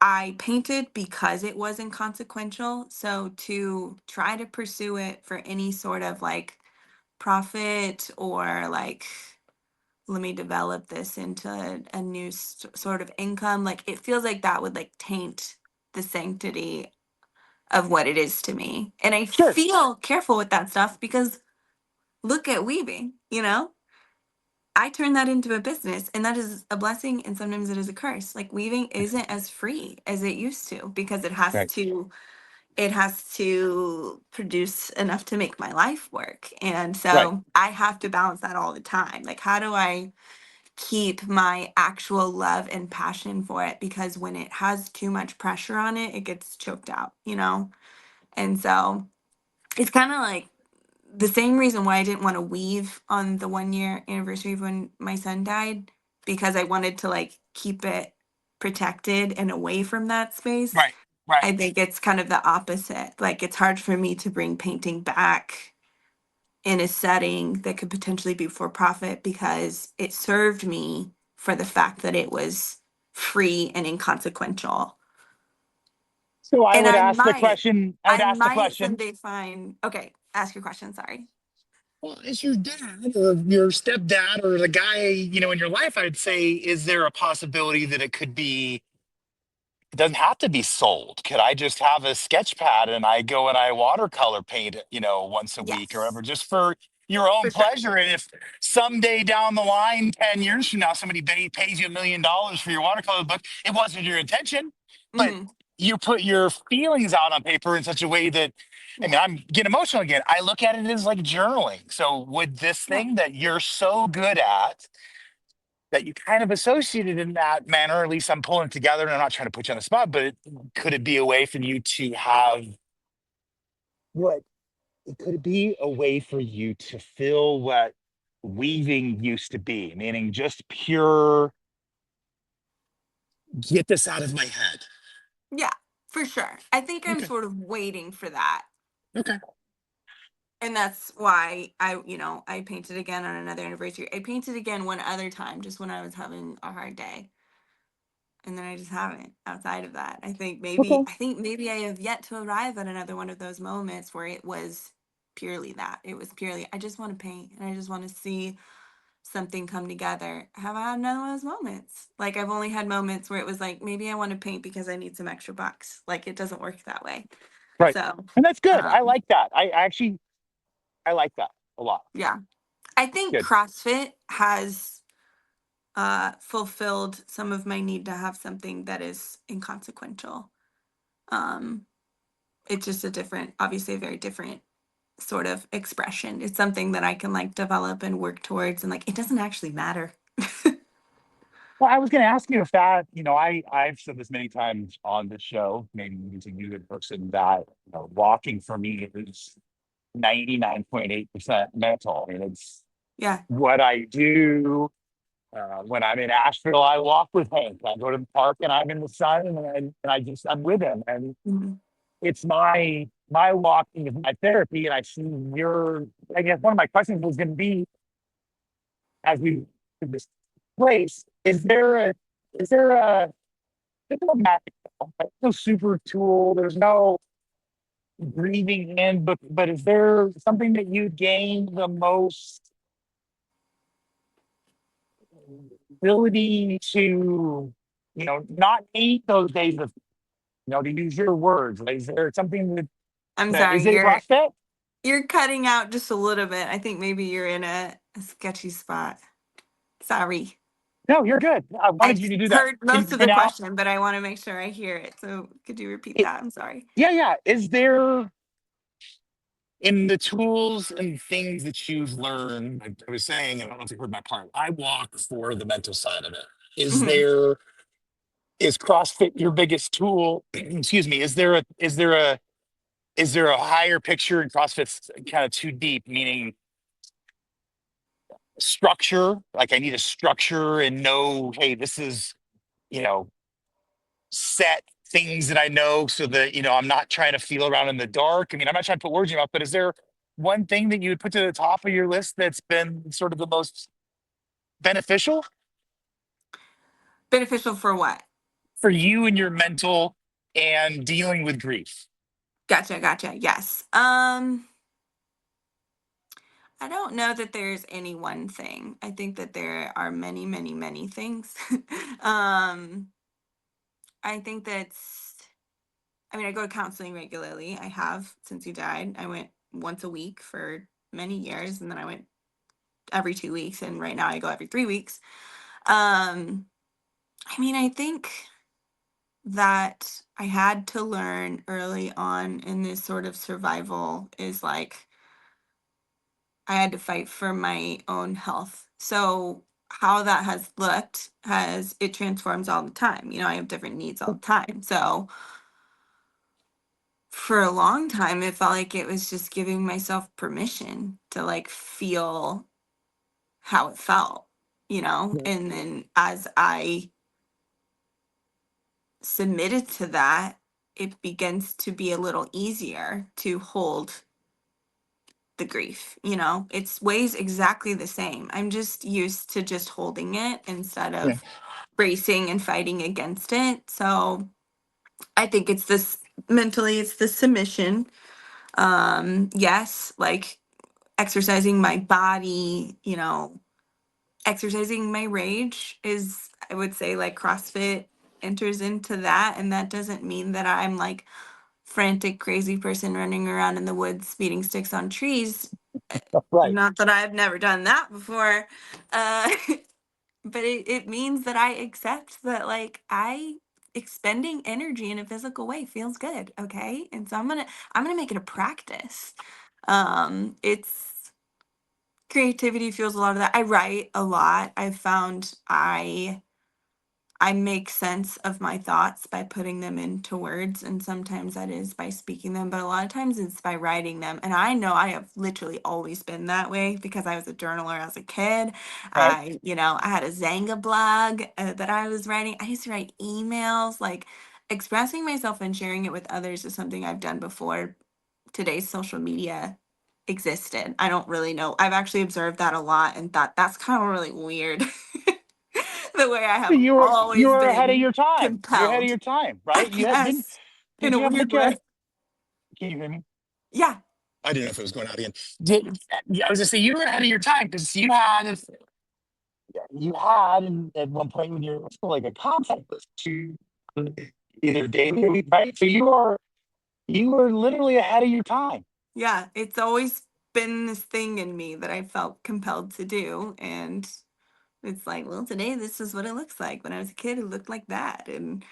I painted because it was inconsequential, so to try to pursue it for any sort of like profit or like let me develop this into a new sort of income, like it feels like that would like taint the sanctity of what it is to me. And I Sure. feel careful with that stuff because look at weaving. I turned that into a business, and that is a blessing and sometimes it is a curse. Like weaving isn't as free as it used to because Right. it has to produce enough to make my life work. And Right. so I have to balance that all the time. Like how do I keep my actual love and passion for it, because when it has too much pressure on it, it gets choked out. And so it's kind of like the same reason why I didn't want to weave on the 1 year anniversary of when my son died, because I wanted to like keep it protected and away from that space. Right. Right. I think it's kind of the opposite. Like it's hard for me to bring painting back in a setting that could potentially be for profit because it served me for the fact that it was free and inconsequential. So I And would ask the question. I would I ask the might question. someday find, okay, ask your question, sorry. Well, is your dad or your stepdad or the guy, in your life, I'd say, is there a possibility that it could be, it doesn't have to be sold? Could I just have a sketch pad and I go and I watercolor paint it, once a week or Yes, whatever, just for your own for sure. pleasure? And if someday down the line, 10 years from now, somebody pays you $1 million for your watercolor book, it wasn't your intention, but Hmm. you put your feelings out on paper in such a way that, I mean, Yeah. I'm getting emotional again. I look at it as like journaling. So would this Yeah. thing that you're so good at, that you kind of associated in that manner, at least I'm pulling it together and I'm not trying to put you on the spot, but could it be a way for you to have what? Could it be a way for you to feel what weaving used to be, meaning just pure, get this out of my head? Yeah, for sure. I think I'm Okay. sort of waiting for that. Okay. And that's why I painted again on another anniversary. I painted again one other time, just when I was having a hard day. And then I just haven't outside of that. Okay. I think maybe I have yet to arrive at another one of those moments where it was purely that. It was purely, I just want to paint and I just want to see something come together. Have I had none of those moments? Like I've only had moments where it was like, maybe I want to paint because I need some extra bucks. Like it doesn't work that way. Right. So, And that's good. I um, like that. I like that a lot. yeah, I think Good. CrossFit has fulfilled some of my need to have something that is inconsequential. Um, it's just a different, obviously a very different sort of expression. It's something that I can like develop and work towards, and like it doesn't actually matter. Well, I was going to ask you if that, I've said this many times on the show, maybe using you in person, that walking for me is 99.8% mental. I mean, it's Yeah. what I do. When I'm in Asheville, I walk with Hank. I go to the park and I'm in the sun I'm with him. And Mhm. it's my walking is my therapy. And I see I guess one of my questions was going to be, as we in this place, there's no magic, there's no super tool, there's no breathing in, but is there something that you gain the most ability to, not hate those days of, to use your words? Like, is there something I'm that sorry, is it CrossFit? you're cutting out just a little bit. I think maybe you're in a sketchy spot. Sorry. No, you're good. I I wanted you to do that. heard Can you most hear of me the now? question, but I want to make sure I hear it. So could you repeat It, that? I'm sorry. yeah, yeah. Is there? in the tools and things that you've learned, I was saying, and I don't know if you heard my part, I walk for the mental side of it. Is Mhm. there, is CrossFit your biggest tool? Excuse me. Is there a higher picture in CrossFit's kind of too deep, meaning structure? Like I need a structure and know, hey, this is, you know, set things that I know so that, I'm not trying to feel around in the dark. I mean, I'm not trying to put words in your mouth, but is there one thing that you would put to the top of your list that's been sort of the most beneficial Beneficial for what? for you and your mental and dealing with grief? Gotcha, gotcha. Yes. I don't know that there's any one thing. I think that there are many, many, many things. um, I think that's, I mean, I go to counseling regularly. I have since he died. I went once a week for many years, and then I went every 2 weeks, and right now I go every 3 weeks. Um, I mean, I think that I had to learn early on in this sort of survival is like I had to fight for my own health. So how that has looked has it transforms all the time. You know, I have different needs all the time. So for a long time it felt like it was just giving myself permission to like feel how it felt, you know? Yeah. And then as I submitted to that, it begins to be a little easier to hold the grief, you know? It's weighs exactly the same. I'm just used to just holding it instead Yeah. of bracing and fighting against it. So I think it's this mentally, it's the submission. Yes, like exercising my body, you know, exercising my rage is, I would say, like CrossFit enters into that. And that doesn't mean that I'm like frantic, crazy person running around in the woods beating sticks on trees. Right. Not that I've never done that before. Uh, but it means that I accept that like I expending energy in a physical way feels good. Okay. And so I'm gonna make it a practice. It's creativity fuels a lot of that. I write a lot. I've found I make sense of my thoughts by putting them into words, and sometimes that is by speaking them, but a lot of times it's by writing them. And I know I have literally always been that way because I was a journaler as a kid. Right. I had a Zanga blog that I was writing. I used to write emails, like expressing myself and sharing it with others is something I've done before today's social media existed. I don't really know. I've actually observed that a lot and thought that's kind of really weird. The way I have You always were ahead of been your time. You're ahead of compelled, your time, I right? You had didn't guess, in did a you have weird like a way. can you hear me? Yeah, I didn't know if it was going out again. Did I was just saying you were ahead of your time because you had at one point when you were like a contact list to either daily or week, right? So you were literally ahead of your time. yeah. It's always been this thing in me that I felt compelled to do. And it's like, well, today this is what it looks like. When I was a kid, it looked like that. And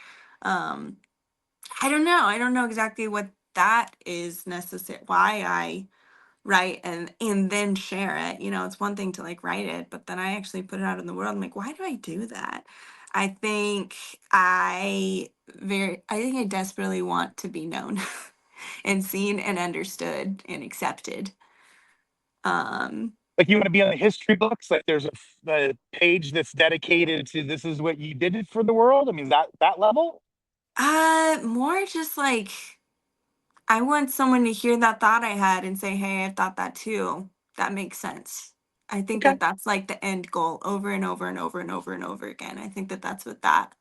um, I don't know. I don't know exactly what that is necessary, why I write and then share it. You know, it's one thing to like write it, but then I actually put it out in the world. I'm like, why do I do that? I think I think I desperately want to be known and seen and understood and accepted. Um Like you want to be on the history books. Like there's a page that's dedicated to this is what you did it for the world. I mean that level. More just like I want someone to hear that thought I had and say, "Hey, I thought that too." That makes sense. I think Okay. that that's like the end goal over and over and over and over and over again. I think that that's what that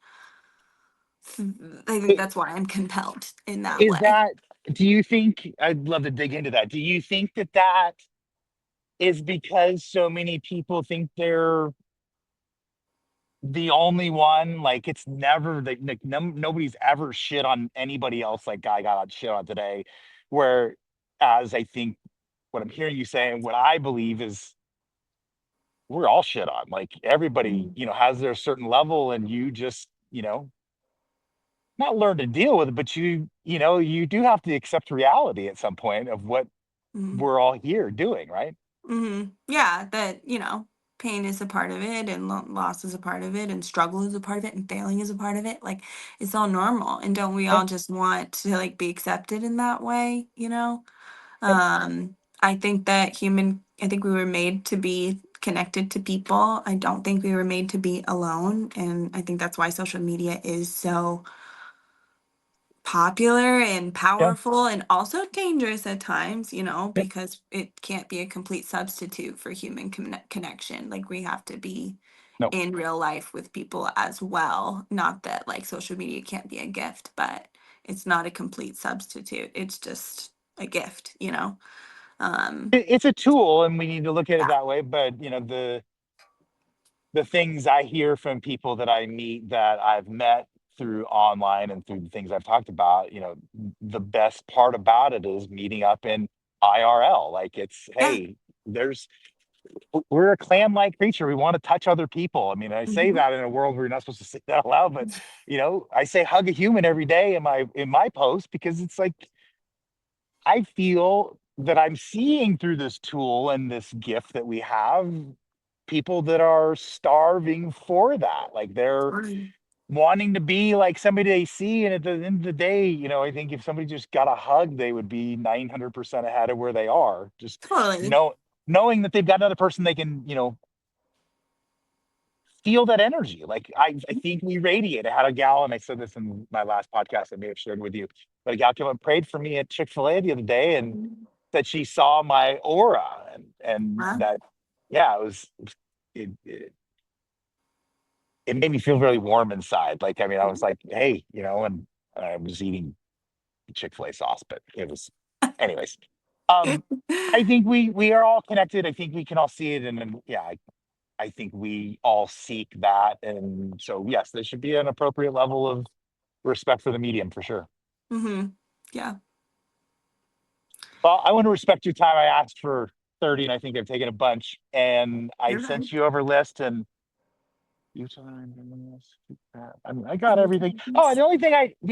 I think I- that's why I'm compelled in that Is way. that? Do you think? I'd love to dig into that. Do you think that is because so many people think they're the only one? Like it's never like nobody's ever shit on anybody else like I got shit on today. Where as I think what I'm hearing you saying, what I believe is we're all shit on. Like everybody, Mhm. has their certain level and you just, not learn to deal with it, but you do have to accept reality at some point of what. Mhm. we're all here doing, right? Yeah, that, pain is a part of it, and loss is a part of it, and struggle is a part of it, and failing is a part of it. Like, it's all normal. And don't we Yeah, all just want to like be accepted in that way, you know? yep. I think we were made to be connected to people. I don't think we were made to be alone. And I think that's why social media is so popular and Yeah, powerful and also dangerous at times, yep. because it can't be a complete substitute for human connection. Like, we have to be No, in real life with people as well. Not that like social media can't be a gift, but it's not a complete substitute. It's just a gift. Um, it's a tool, and we need to look at it yeah. that way. But the things I hear from people that I meet that I've met through online and through the things I've talked about, the best part about it is meeting up in IRL. Like it's, Yeah. hey, there's we're a clan-like creature. We want to touch other people. I mean, I say Mhm. that in a world where you're not supposed to say that out loud, but I say hug a human every day in my post because it's like I feel that I'm seeing through this tool and this gift that we have people that are starving for that. Like they're Right. wanting to be like somebody they see. And at the end of the day, I think if somebody just got a hug, they would be 900% ahead of where they are. Just Totally. know knowing that they've got another person they can, feel that energy. Like I think we radiate. I had a gal, and I said this in my last podcast I may have shared with you, but a gal came up and prayed for me at Chick-fil-A the other day and Mhm. that she saw my aura and Wow. that, yeah, it made me feel really warm inside. Like, I mean, I was like, hey, and I was eating Chick-fil-A sauce, but it was, anyways. Um, I think we are all connected. I think we can all see it, and then yeah, I think we all seek that, and so yes, there should be an appropriate level of respect for the medium for sure. Yeah. Well, I want to respect your time. I asked for 30, and I think I've taken a bunch, and I You're right. sent you over a list, and I mean, I got everything. Oh, and the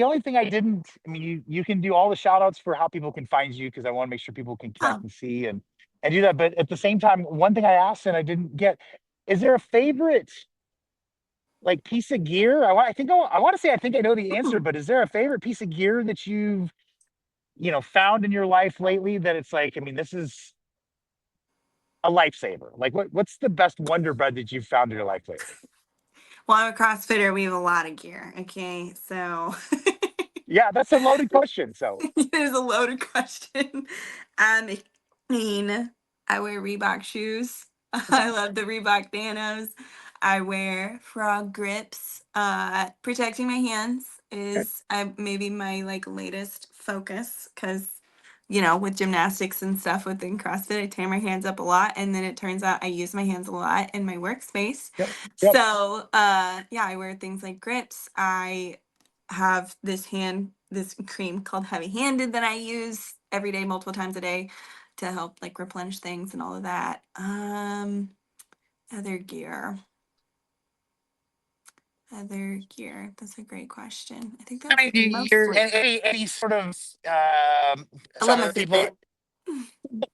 only thing I didn't, I mean, you can do all the shout outs for how people can find you because I want to make sure people can connect Oh. and see and do that. But at the same time, one thing I asked and I didn't get, is there a favorite like piece of gear? I want to say I think I know the answer, Hmm. but is there a favorite piece of gear that you've, found in your life lately that it's like, I mean, this is a lifesaver? Like what's the best Wonder Bread that you've found in your life lately? Well, I'm a CrossFitter. We have a lot of gear. Okay. So Yeah, that's a loaded question. So it is a loaded question. I mean, I wear Reebok shoes. okay. I love the Reebok Nanos. I wear frog grips. Protecting my hands Okay. is maybe my like latest focus because with gymnastics and stuff within CrossFit, I tear my hands up a lot, and then it turns out I use my hands a lot in my workspace. Yep. Yep. So, yeah, I wear things like grips. I have this cream called Heavy Handed that I use every day, multiple times a day, to help like replenish things and all of that. Other gear. Other gear. That's a great question. I think I that's mean, you're mostly. any sort of I love some my of the people. Fitbit.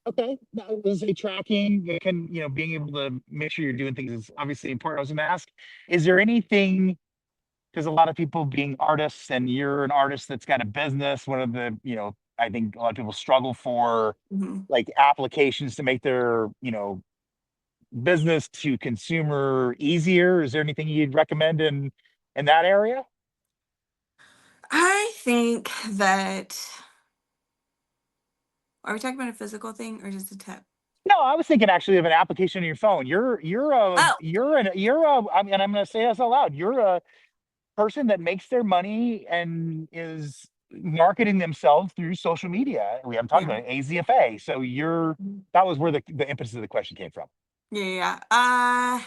Okay, that was a tracking that can, being able to make sure you're doing things is obviously important. I was going to ask, is there anything, because a lot of people being artists and you're an artist that's got a business, one of the, I think a lot of people struggle for Mhm. like applications to make their, business to consumer easier. Is there anything you'd recommend in that area? I think that. Are we talking about a physical thing or just a tip? No, I was thinking actually of an application on your phone. Oh, I mean, and I'm going to say this out loud. You're a person that makes their money and is marketing themselves through social media. We haven't talked yeah. about it, AZFA. So Mhm. that was where the impetus of the question came from. Yeah, yeah. Yeah.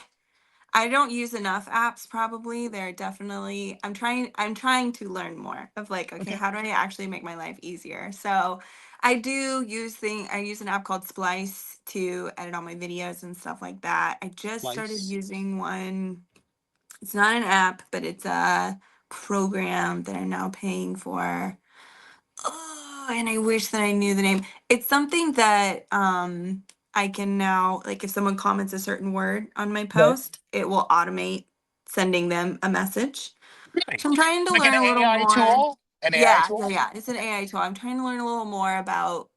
I don't use enough apps probably. They're definitely I'm trying to learn more of like, okay, Okay. how do I actually make my life easier? So I use an app called Splice to edit all my videos and stuff like that. I just started Slice. using one. It's not an app, but it's a program that I'm now paying for. and I wish that I knew the name. It's something that I can now, like if someone comments a certain word on my Right. post, it will automate sending them a message. Really? So I'm trying to Like an learn a little AI more. tool? An AI Yeah, yeah, tool? yeah. It's an AI tool. I'm trying to learn a little more about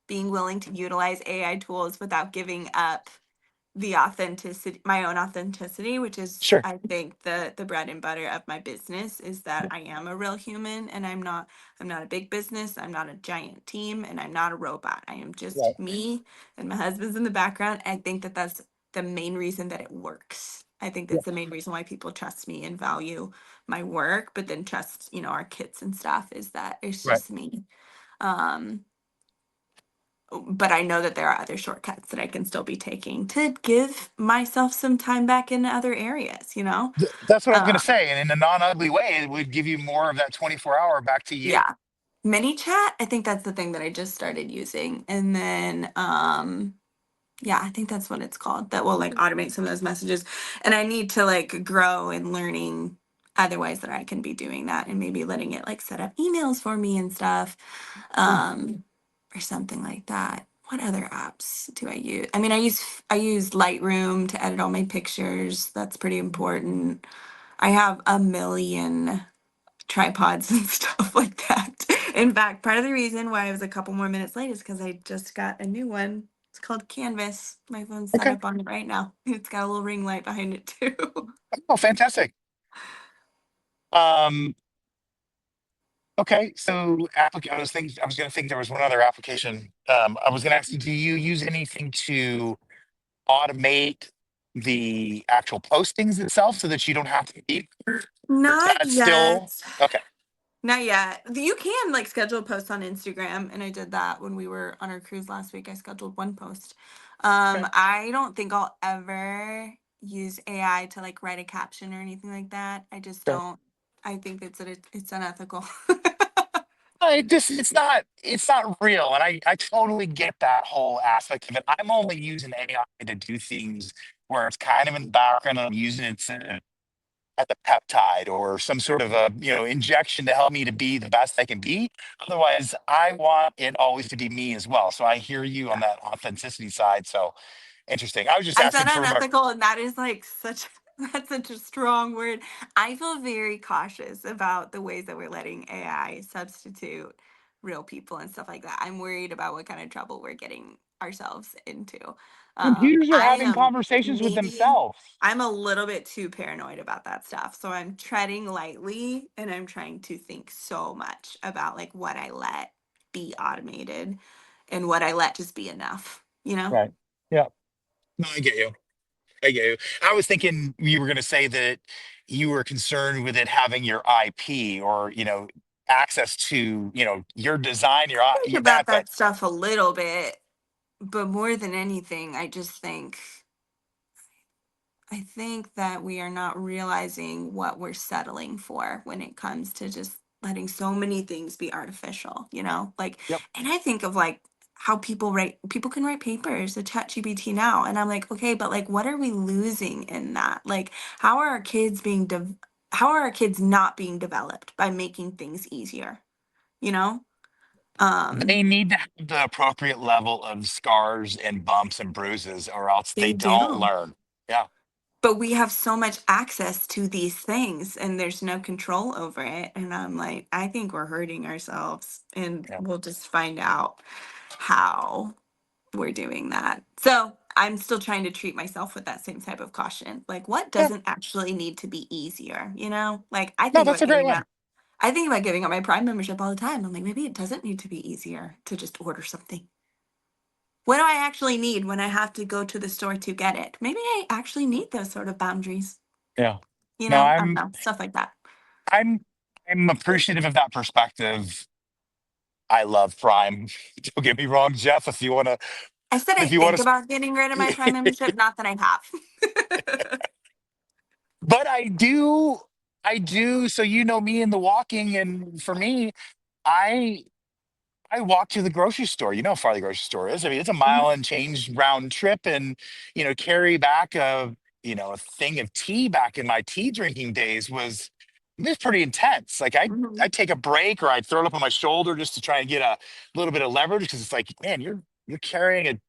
being willing to utilize AI tools without giving up the authenticity, my own authenticity, which is Sure. I think the bread and butter of my business is that I am a real human, and I'm not a big business, I'm not a giant team, and I'm not a robot. I am just Right. me, and my husband's in the background. I think that that's the main reason that it works. I think Yeah. that's the main reason why people trust me and value my work, but then trust, our kids and stuff, is that it's Right. just me. um but I know that there are other shortcuts that I can still be taking to give myself some time back in other areas. That's what I was going to Um, say. And in a non ugly way, it would give you more of that 24-hour back to you. yeah. Mini chat, I think that's the thing that I just started using. And then yeah, I think that's what it's called. That will like automate some of those messages. And I need to like grow in learning other ways that I can be doing that, and maybe letting it like set up emails for me and stuff. Um or something like that. What other apps do I use? I mean, I use Lightroom to edit all my pictures. That's pretty important. I have a million tripods and stuff like that. In fact, part of the reason why I was a couple more minutes late is because I just got a new one. It's called Canvas. My phone's set Okay. up on it right now. It's got a little ring light behind it too. Oh, fantastic. Um, okay. So I was going to think there was one other application. I was going to ask you, do you use anything to automate the actual postings itself so that you don't have to be, or is Not that still yet. okay? Not yet. You can like schedule posts on Instagram, and I did that when we were on our cruise last week. I scheduled one post. Okay. I don't think I'll ever use AI to like write a caption or anything like that. I just Okay. don't. I think it's unethical. It's not real. And I totally get that whole aspect of it. I'm only using AI to do things where it's kind of in the background. I'm using it at the peptide or some sort of a injection to help me to be the best I can be. Otherwise, I want it always to be me as well. So I hear you on that authenticity side. So interesting. I was just I said asking for my unethical, and that is like such that's such a strong word. I feel very cautious about the ways that we're letting AI substitute real people and stuff like that. I'm worried about what kind of trouble we're getting ourselves into. computers are I having am conversations with maybe themselves. I'm a little bit too paranoid about that stuff. So I'm treading lightly, and I'm trying to think so much about like what I let be automated and what I let just be enough. Right. Yeah. No, I get you. I get you. I was thinking you were going to say that you were concerned with it having your IP or, access to, your design, Think your about that, but that stuff a little bit, but more than anything, I think that we are not realizing what we're settling for when it comes to just letting so many things be artificial. Like, yep. and I think of like how people can write papers to chat GPT now. And I'm like, okay, but like what are we losing in that? Like, how are our kids how are our kids not being developed by making things easier? You know? They Um, need to have the appropriate level of scars and bumps and bruises, or else they they don't do. learn. Yeah. But we have so much access to these things, and there's no control over it. And I'm like, I think we're hurting ourselves, and Yeah. we'll just find out how we're doing that. So I'm still trying to treat myself with that same type of caution. Like, what Yeah. doesn't actually need to be easier? Like, No, that's a great one. I think about giving up my Prime membership all the time. I'm like, maybe it doesn't need to be easier to just order something. What do I actually need when I have to go to the store to get it? Maybe I actually need those sort of boundaries. Yeah. You No, know, I don't know, stuff like that. I'm, I'm appreciative of that perspective. I love Prime. Don't get me wrong, Jeff. I said I If you think want about getting rid of my Prime to, membership, not that I have. but I do. So me in the walking, and for me, I I walk to the grocery store. You know how far the grocery store is. I mean, it's a Mhm. mile and change round trip, and carry back a thing of tea back in my tea drinking days was it's pretty intense. Like Mhm. I'd take a break or I'd throw it up on my shoulder just to try and get a little bit of leverage because it's like, man, you're carrying a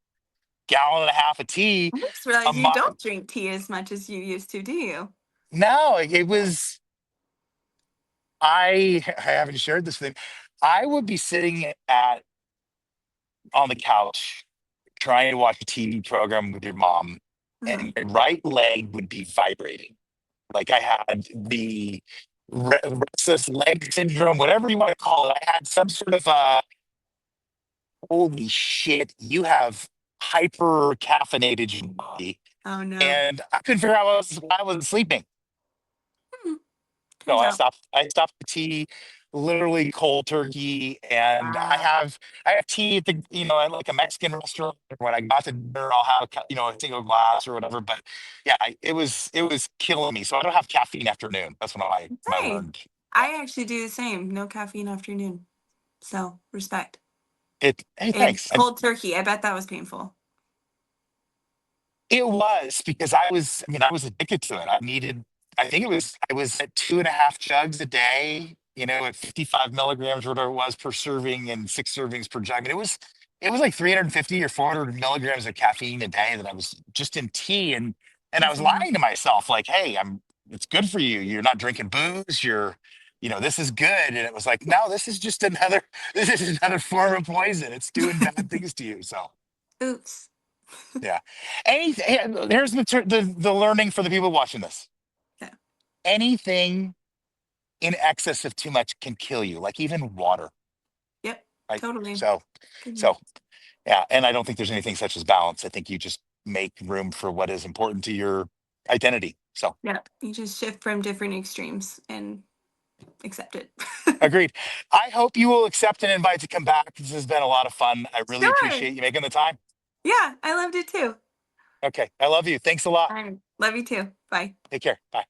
gallon and a half of tea. I just realized Um, you don't drink tea as much as you used to, do you? no, it was I haven't shared this thing. I would be sitting at on the couch trying to watch a TV program with your mom, Uh-huh. and my right leg would be vibrating. Like I had the restless leg syndrome, whatever you want to call it. I had some sort of holy shit, you have hyper caffeinated your body. Oh no. And I couldn't figure out why I wasn't sleeping. Hmm. So Turns out. I stopped the tea, literally cold turkey. And Wow. I have tea at the, at like a Mexican restaurant. When I got to dinner, I'll have a single glass or whatever. But yeah, it was killing me. So I don't have caffeine afternoon. That's when I Hey, learned. Yeah. I actually do the same. No caffeine afternoon. So respect. Hey, And thanks. cold turkey. I bet that was painful. It was because I was addicted to it. I think I was at 2.5 jugs a day, at 55 milligrams, whatever it was per serving and 6 servings per jug. And it was like 350 or 400 milligrams of caffeine a day that I was just in tea. And I That's was a lot. lying to myself, like, hey, it's good for you. You're not drinking booze. This is good. And it was like, no, this is just another, this is another form of poison. It's doing bad things to you. So. Oops. Yeah. Here's the learning for the people watching this. Yeah. Anything in excess of too much can kill you, like even water. Yep. Right. Totally. So Goodness. so yeah, and I don't think there's anything such as balance. I think you just make room for what is important to your identity. So Yeah. You just shift from different extremes and accept it. agreed. I hope you will accept an invite to come back. This has been a lot of fun. I really Sure. appreciate you making the time. Yeah, I loved it too. Okay. I love you. Thanks a lot. All right. Love you too. Bye. Take care. Bye.